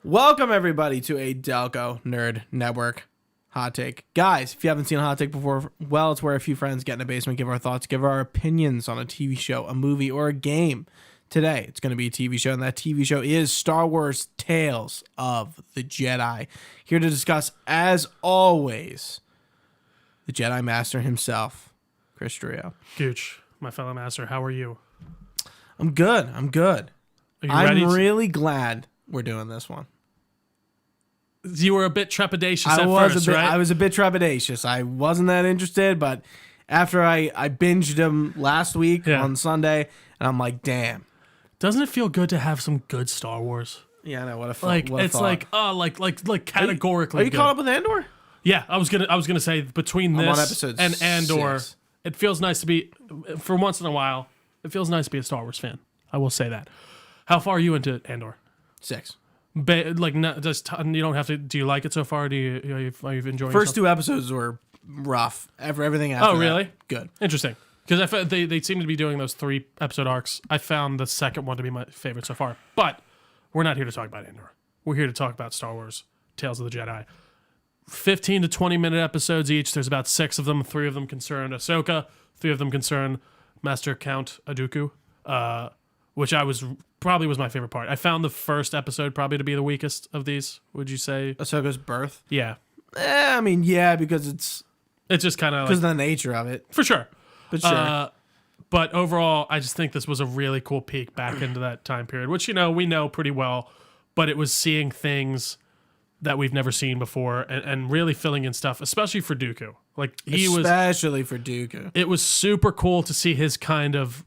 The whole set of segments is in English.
Welcome, everybody, to a Delco Nerd Network Hot Take. Guys, if you haven't seen a Hot Take before, well, it's where a few friends get in a basement, give our thoughts, give our opinions on a TV show, a movie, or a game. Today, it's going to be a TV show, and that TV show is Star Wars Tales of the Jedi. Here to discuss, as always, the Jedi Master himself, Chris Trio. Gooch, my fellow master, how are you? I'm good. Are you ready? I'm really glad we're doing this one. You were a bit trepidatious right? I was a bit trepidatious. I wasn't that interested, but after I binged them last week on Sunday, and I'm like, damn. Doesn't it feel good to have some good Star Wars? Yeah, I know. What a like what a it's thought. like categorically. Are you good. caught up with Andor? Yeah, I was gonna say between I'm on this episode and Andor, 6. it feels nice to be for once in a while. It feels nice to be a Star Wars fan. I will say that. How far are you into Andor? 6. You don't have to. Do you like it so far? Are you enjoying? First 2 episodes were rough. Everything after. Oh, really? That, good. Interesting. Because I felt they seem to be doing those 3 episode arcs. I found the second one to be my favorite so far. But we're not here to talk about Andor. We're here to talk about Star Wars Tales of the Jedi. 15 to 20 minute episodes each. There's about 6 of them. 3 of them concern Ashoka. 3 of them concern Master Count Dooku, which probably was my favorite part. I found the first episode probably to be the weakest of these. Would you say Ahsoka's birth? Yeah. I mean, yeah, because it's just kind of because of the nature of it. For sure. But sure. But overall, I just think this was a really cool peek back into that time period, which, we know pretty well, but it was seeing things that we've never seen before and really filling in stuff, especially for Dooku. Especially for Dooku. It was super cool to see his kind of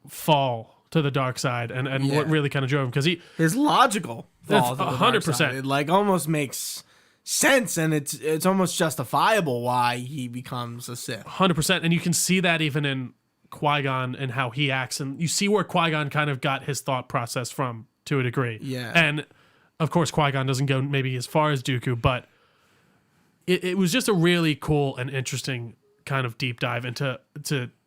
fall to the dark side and what really kind of drove him, because his logical fall to the 100%. dark side. It almost makes sense, and it's almost justifiable why he becomes a Sith. 100%, and you can see that even in Qui-Gon and how he acts, and you see where Qui-Gon kind of got his thought process from to a degree. Yeah. And of course Qui-Gon doesn't go maybe as far as Dooku, but it was just a really cool and interesting kind of deep dive into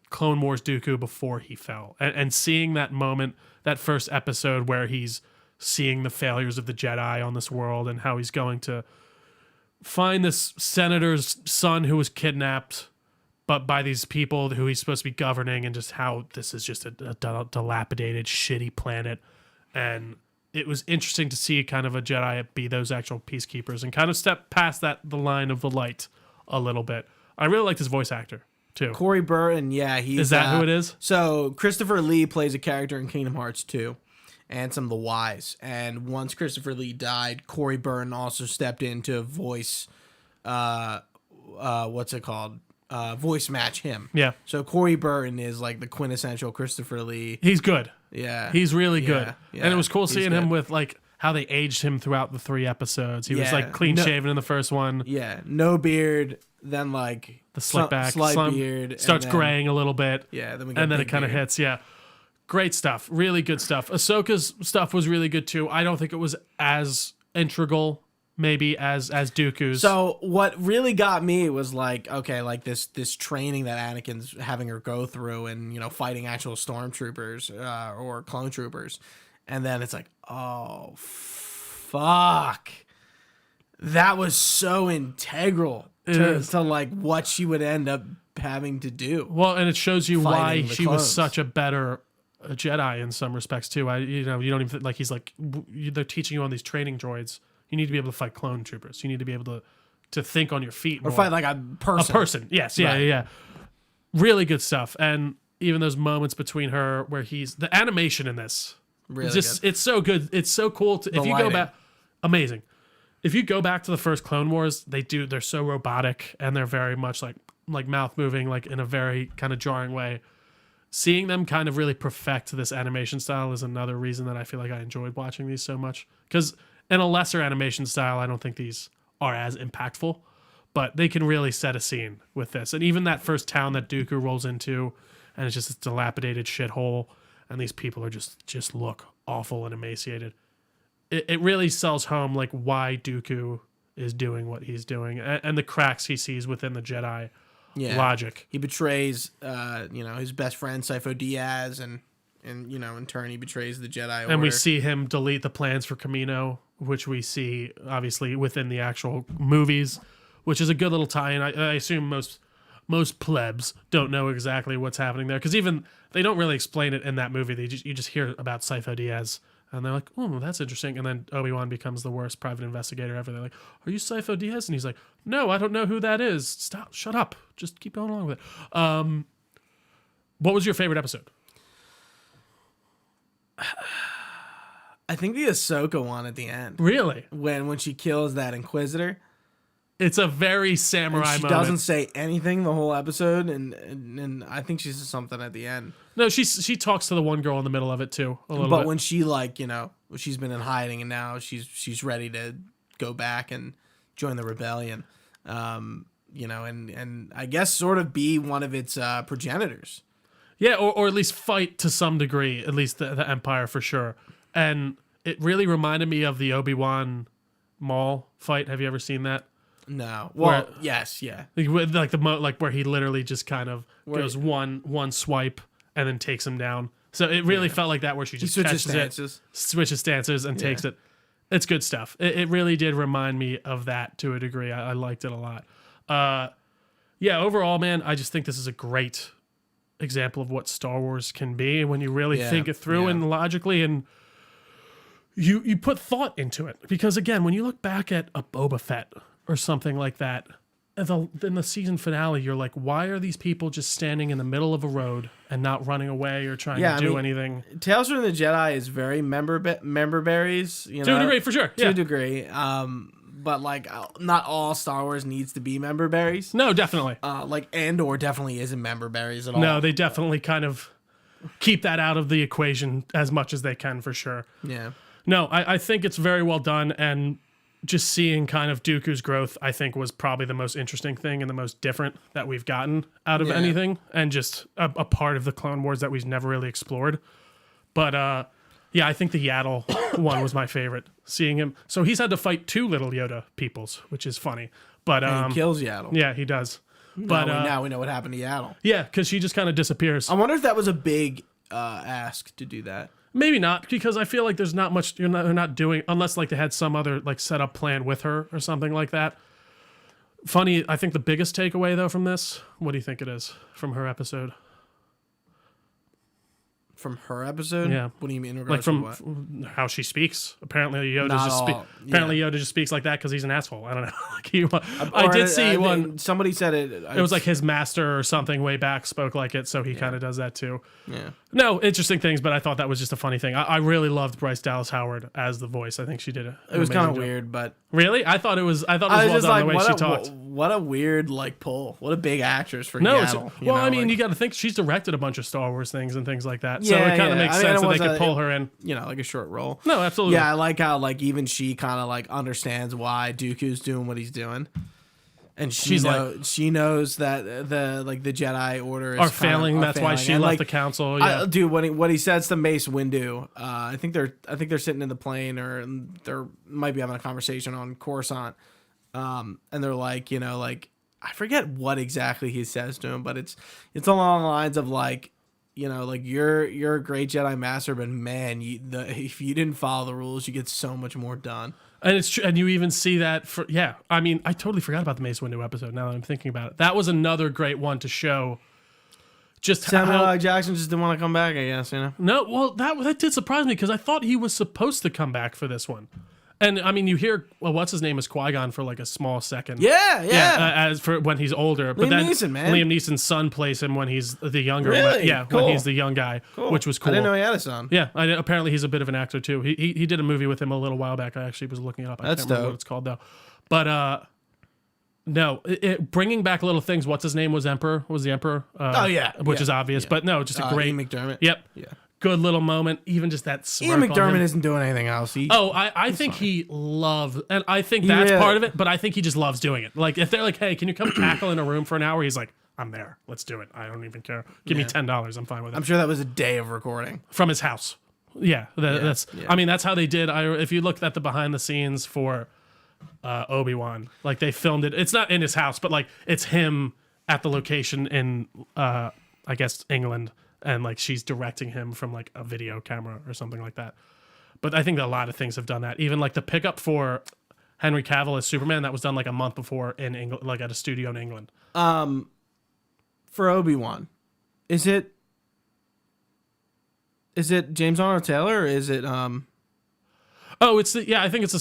Clone Wars Dooku before he fell, and seeing that moment, that first episode where he's seeing the failures of the Jedi on this world and how he's going to find this senator's son who was kidnapped but by these people who he's supposed to be governing, and just how this is just a dilapidated, shitty planet. And it was interesting to see kind of a Jedi be those actual peacekeepers and kind of step past the line of the light a little bit. I really liked his voice actor too. Corey Burton, yeah. Is that who it is? So Christopher Lee plays a character in Kingdom Hearts 2 and some of the Wise. And once Christopher Lee died, Corey Burton also stepped in to voice, what's it called? Voice match him. Yeah. So Corey Burton is like the quintessential Christopher Lee. He's good. Yeah. He's really good. Yeah, and it was cool seeing him with like how they aged him throughout the 3 episodes. He was like clean shaven in the first one. Yeah. No beard. Then like the slick back, slight beard. Starts graying a little bit. Yeah. Then it kind of hits. Yeah. Great stuff. Really good stuff. Ahsoka's stuff was really good too. I don't think it was as integral maybe as Dooku's. So what really got me was like, okay, like this training that Anakin's having her go through, and fighting actual stormtroopers or clone troopers, and then it's like, oh fuck, that was so integral to like what she would end up having to do. Well, and it shows you why she clones. was such a better Jedi in some respects too. You don't even like he's like they're teaching you on these training droids. You need to be able to fight clone troopers. You need to be able to think on your feet more. Or fight like a person. A person, yes. Yeah, right. Yeah. Really good stuff. And even those moments between her where the animation in this. Really just good. It's so good. It's so cool. If you go back, amazing. If you go back to the first Clone Wars, they're so robotic, and they're very much like mouth moving, like in a very kind of jarring way. Seeing them kind of really perfect this animation style is another reason that I feel like I enjoyed watching these so much. Because in a lesser animation style, I don't think these are as impactful, but they can really set a scene with this. And even that first town that Dooku rolls into, and it's just this dilapidated shithole, and these people are just look awful and emaciated. It really sells home like why Dooku is doing what he's doing, and the cracks he sees within the Jedi logic. He betrays, his best friend Sifo Dyas, and and in turn he betrays the Jedi Order. And we see him delete the plans for Camino, which we see obviously within the actual movies, which is a good little tie-in. I assume most plebs don't know exactly what's happening there, because even they don't really explain it in that movie. You just hear about Sifo Dyas, and they're like, "Oh, that's interesting." And then Obi-Wan becomes the worst private investigator ever. They're like, "Are you Sifo Dyas?" And he's like, "No, I don't know who that is. Stop, shut up, just keep going along with it." What was your favorite episode? I think the Ahsoka one at the end. Really? When she kills that Inquisitor. It's a very samurai she moment. doesn't say anything the whole episode, and I think she says something at the end. No, she talks to the one girl in the middle of it too, a little bit. But when she she's been in hiding and now she's ready to go back and join the rebellion, and I guess sort of be one of its progenitors. Yeah, or at least fight to some degree, at least the Empire for sure. And it really reminded me of the Obi-Wan Maul fight. Have you ever seen that? No. Well, yes, yeah. Like where he literally just kind of goes one swipe and then takes him down. So it really felt like that, where she just switches stances and takes it. It's good stuff. It really did remind me of that to a degree. I liked it a lot. Overall, man, I just think this is a great example of what Star Wars can be when you really think it through and logically, and you put thought into it. Because again, when you look back at a Boba Fett or something like that, in the season finale, you're like, why are these people just standing in the middle of a road and not running away or trying to do anything? Tales from the Jedi is very member berries, to a degree, for sure. To a degree. But not all Star Wars needs to be member berries. No, definitely. Andor definitely isn't member berries at all. No, they definitely kind of keep that out of the equation as much as they can, for sure. Yeah. No, I think it's very well done, and just seeing kind of Dooku's growth, I think, was probably the most interesting thing and the most different that we've gotten out of anything, and just a part of the Clone Wars that we've never really explored. But I think the Yaddle one was my favorite. Seeing him, so he's had to fight 2 little Yoda peoples, which is funny. But he kills Yaddle. Yeah, he does. But now we know what happened to Yaddle. Yeah, because she just kind of disappears. I wonder if that was a big ask to do that. Maybe not, because I feel like there's not much they're not doing, unless they had some other set up plan with her or something like that. Funny, I think the biggest takeaway though from this, what do you think it is from her episode? From her episode? Yeah. What do you mean? From how she speaks. Apparently Yoda just speaks like that because he's an asshole. I don't know. I did see one. Somebody said it. It was like his master or something way back spoke like it, so he kind of does that too. Yeah. No, interesting things, but I thought that was just a funny thing. I really loved Bryce Dallas Howard as the voice. I think she did it. It was kind of weird, but really, I thought it was well done the way she talked. What a weird pull. What a big actress for Yaddle. You got to think she's directed a bunch of Star Wars things and things like that. So it kind of makes sense that they could pull her in. Like a short role. No, absolutely. Yeah, I like how even she kind of understands why Dooku's doing what he's doing. And she knows that the Jedi Order are failing. That's why she left the council. Yeah. Dude, what he says to Mace Windu, I think they're sitting in the plane, or they might be having a conversation on Coruscant, and they're like, I forget what exactly he says to him, but it's along the lines of you're a great Jedi Master, but man, if you didn't follow the rules, you get so much more done. And it's true, and you even see that I mean, I totally forgot about the Mace Windu episode now that I'm thinking about it. That was another great one to show just Samuel L. Jackson just didn't want to come back, I guess, No, well, that did surprise me, because I thought he was supposed to come back for this one. And I mean, you hear, what's his name is Qui-Gon for a small second. Yeah. As for when he's older, but then Liam Neeson's son plays him when he's the younger. Really? When he's the young guy, which was cool. I didn't know he had a son. Yeah, apparently he's a bit of an actor too. He did a movie with him a little while back. I actually was looking it up. I can't remember what it's called though. But no, bringing back little things. What's his name was the Emperor. Which is obvious, but no, just a great Ian McDermott. Yep. Yeah. Good little moment, even just that smirk. Ian McDermott isn't doing anything else. I think he loves, and I think that's part of it, but I think he just loves doing it. If they're like, hey, can you come cackle in a room for an hour? He's like, I'm there. Let's do it. I don't even care. Give me $10. I'm fine with it. I'm sure that was a day of recording. From his house. Yeah. I mean, that's how they did. If you looked at the behind the scenes for Obi-Wan, they filmed it. It's not in his house, but it's him at the location in, I guess, England. and like she's directing him from like a video camera or something like that. But I think that a lot of things have done that. Even like the pickup for Henry Cavill as Superman, that was done like a month before in England, like at a studio in England. For Obi-Wan, is it James Arnold Taylor or is it Oh, I think it's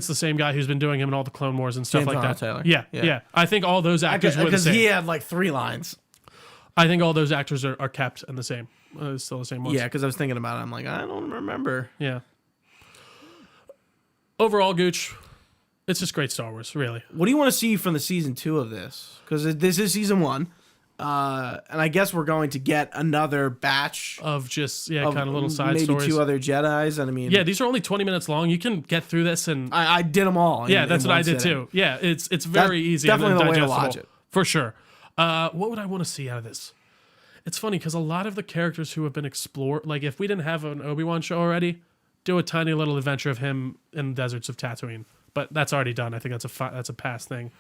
the same guy who's been doing him in all the Clone Wars and stuff James like Arnold that. Taylor. Yeah. I think all those actors were the because same. he had like 3 lines. I think all those actors are kept and the same. Still the same ones. Yeah, because I was thinking about it. I'm like, I don't remember. Yeah. Overall, Gooch, it's just great Star Wars, really. What do you want to see from the season 2 of this? Because this is season 1. And I guess we're going to get another batch Of just, kind of little side maybe stories. 2 other Jedis. And I mean, Yeah, these are only 20 minutes long. You can get through this and... I did them all. that's in what I one did sitting. too. Yeah, it's very easy. Definitely and the way to digestible, watch it. For sure. What would I want to see out of this? It's funny because a lot of the characters who have been explored, like if we didn't have an Obi-Wan show already, do a tiny little adventure of him in the deserts of Tatooine. But that's already done. I think that's a past thing.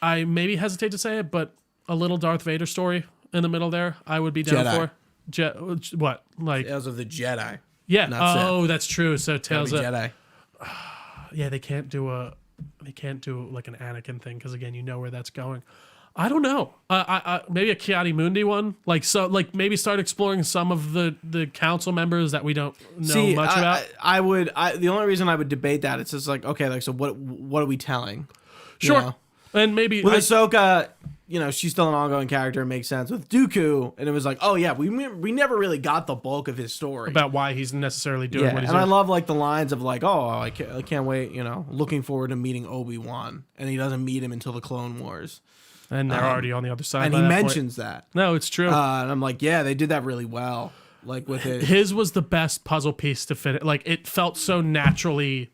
I maybe hesitate to say it, but a little Darth Vader story in the middle there, I would be down Jedi. for. What? Like Tales of the Jedi. yeah. Not That's true. So Tales of Jedi. yeah, they can't do like an Anakin thing because again, you know where that's going. I don't know. Maybe a Kiadi Mundi one. Like maybe start exploring some of the council members that we don't know much about. The only reason I would debate that it's just like, okay, like so what are we telling? You Sure. know? And maybe With Ahsoka, she's still an ongoing character. It makes sense. With Dooku, and it was like, oh yeah, we never really got the bulk of his story about why he's necessarily doing what he's and doing. I love like the lines of like, oh, I can't wait, looking forward to meeting Obi-Wan, and he doesn't meet him until the Clone Wars, and they're already on the other side. and by he that mentions point. that. No, it's true. And I'm like, yeah, they did that really well. Like with it, His was the best puzzle piece to fit it. Like it felt so naturally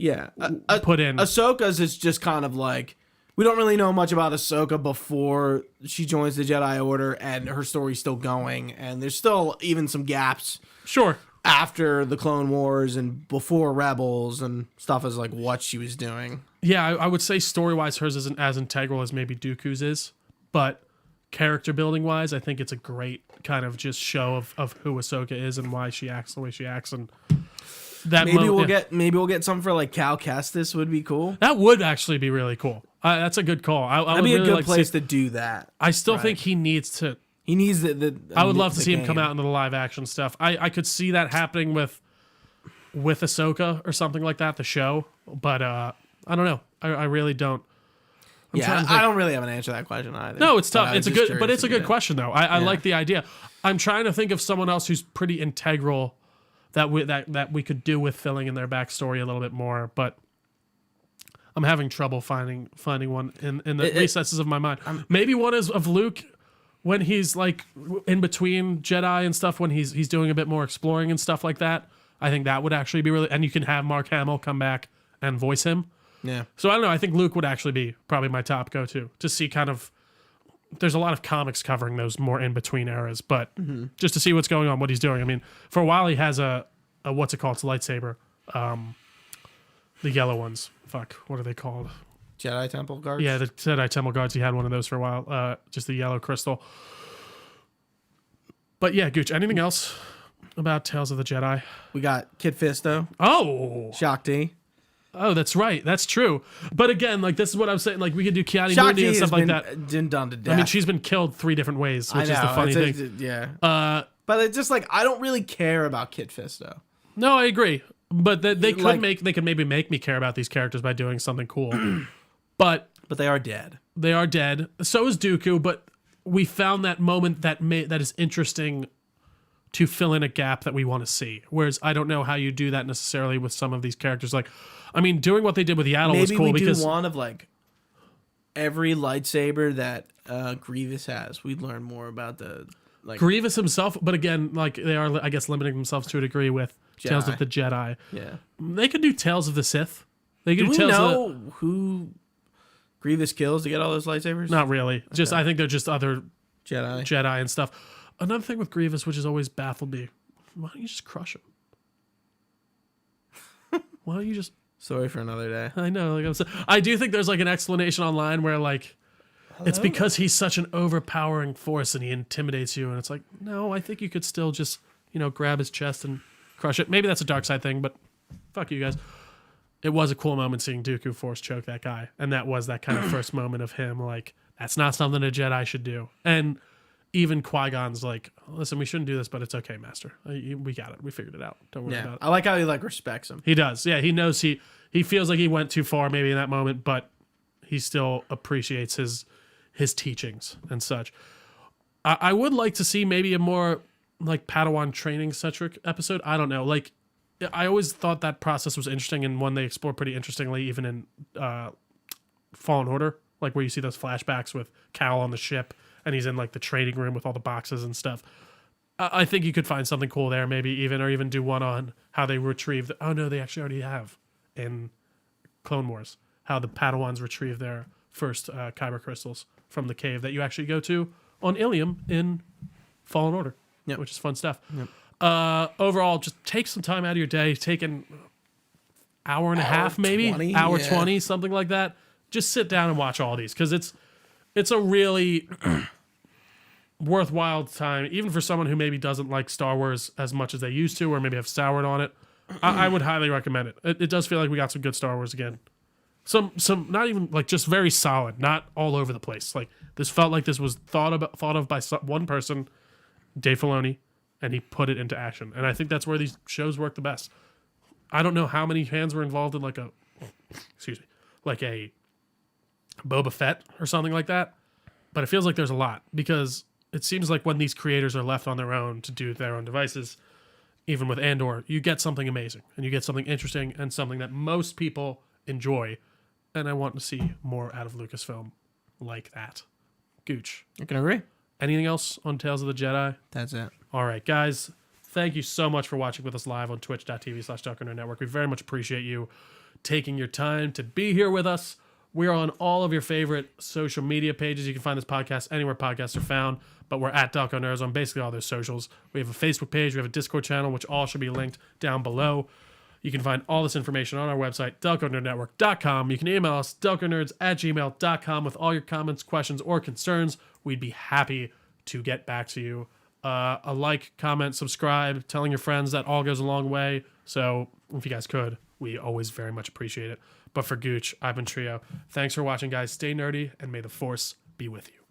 put in. Ahsoka's is just kind of like, we don't really know much about Ahsoka before she joins the Jedi Order, and her story's still going, and there's still even some gaps Sure. after the Clone Wars and before Rebels and stuff as like what she was doing. Yeah, I would say story-wise, hers isn't as integral as maybe Dooku's is, but character building-wise, I think it's a great kind of just show of who Ahsoka is and why she acts the way she acts, and that Maybe we'll get something for like Cal Kestis would be cool. That would actually be really cool. That's a good call. That'd be a good place to do that. I still think he needs to. He needs the I would love to see him come out into the live action stuff. I could see that happening with Ahsoka or something like that, the show. But I don't know. I really don't. I don't really have an answer to that question either. No, it's tough. It's a good it. question though. I like the idea. I'm trying to think of someone else who's pretty integral that we could do with filling in their backstory a little bit more, but I'm having trouble finding one in the recesses of my mind. Maybe one is of Luke when he's like in between Jedi and stuff, when he's doing a bit more exploring and stuff like that. I think that would actually be really, and you can have Mark Hamill come back and voice him. Yeah. So I don't know. I think Luke would actually be probably my top go-to to see kind of. There's a lot of comics covering those more in between eras, but just to see what's going on, what he's doing. I mean, for a while he has a what's it called? It's a lightsaber. The yellow ones. Fuck, what are they called? Jedi Temple Guards? Yeah, the Jedi Temple Guards. He had one of those for a while. Just the yellow crystal. But yeah, Gooch, anything else about Tales of the Jedi? We got Kit Fisto. Oh! Shakti. Oh, that's right. That's true. But again, like this is what I'm saying. Like we could do Kiadi Shakti Mundi and stuff like that. Done to death. I mean, she's been killed 3 different ways, which is the funny thing. Yeah. But it's just like, I don't really care about Kit Fisto. No, I agree. But they could maybe make me care about these characters by doing something cool. But they are dead. They are dead. So is Dooku, but we found that moment that is interesting to fill in a gap that we want to see. Whereas I don't know how you do that necessarily with some of these characters. Like, I mean, doing what they did with Yaddle was cool because do one of like every lightsaber that Grievous has. We'd learn more about the like Grievous himself, but again, like they are, I guess, limiting themselves to a degree with Tales of the Jedi. Yeah, they could do Tales of the Sith. They could do Tales know of the, who Grievous kills to get all those lightsabers? Not really. Okay. Just I think they're just other Jedi and stuff. Another thing with Grievous, which has always baffled me, why don't you just crush him? Why don't you just? Sorry for another day. I know. Like I do think there's like an explanation online where like it's because he's such an overpowering force and he intimidates you. And it's like, no, I think you could still just, grab his chest and crush it. Maybe that's a dark side thing, but fuck you guys. It was a cool moment seeing Dooku force choke that guy. And that was that kind of first moment of him like, that's not something a Jedi should do. And even Qui-Gon's like, listen, we shouldn't do this, but it's okay, Master. We got it. We figured it out. Don't worry about it. I like how he respects him. He does. Yeah, he knows he feels like he went too far maybe in that moment, but he still appreciates his teachings and such. I would like to see maybe a more like Padawan training centric episode. I don't know. Like, I always thought that process was interesting and one they explore pretty interestingly, even in Fallen Order, like where you see those flashbacks with Cal on the ship and he's in like the training room with all the boxes and stuff. I think you could find something cool there, maybe even do one on how they retrieve. Oh no, they actually already have in Clone Wars how the Padawans retrieve their first kyber crystals from the cave that you actually go to on Ilium in Fallen Order, which is fun stuff. Overall, just take some time out of your day, take an hour and a half, maybe 20, something like that. Just sit down and watch all these because it's a really worthwhile time, even for someone who maybe doesn't like Star Wars as much as they used to, or maybe have soured on it. I would highly recommend it. It does feel like we got some good Star Wars again. Some not even like just very solid, not all over the place. Like this felt like this was thought of by one person, Dave Filoni, and he put it into action. And I think that's where these shows work the best. I don't know how many hands were involved in like a Boba Fett or something like that, but it feels like there's a lot because it seems like when these creators are left on their own to do their own devices, even with Andor, you get something amazing and you get something interesting and something that most people enjoy. And I want to see more out of Lucasfilm like that. Gooch. I can agree. Anything else on Tales of the Jedi? That's it. All right, guys. Thank you so much for watching with us live on twitch.tv/DelcoNerd Network. We very much appreciate you taking your time to be here with us. We are on all of your favorite social media pages. You can find this podcast anywhere podcasts are found, but we're at Delco Nerds on basically all those socials. We have a Facebook page. We have a Discord channel, which all should be linked down below. You can find all this information on our website, DelcoNerdNetwork.com. You can email us, DelcoNerds@gmail.com, with all your comments, questions, or concerns. We'd be happy to get back to you. A like, comment, subscribe, telling your friends, that all goes a long way. So if you guys could, we always very much appreciate it. But for Gooch, I've been Trio. Thanks for watching, guys. Stay nerdy, and may the Force be with you.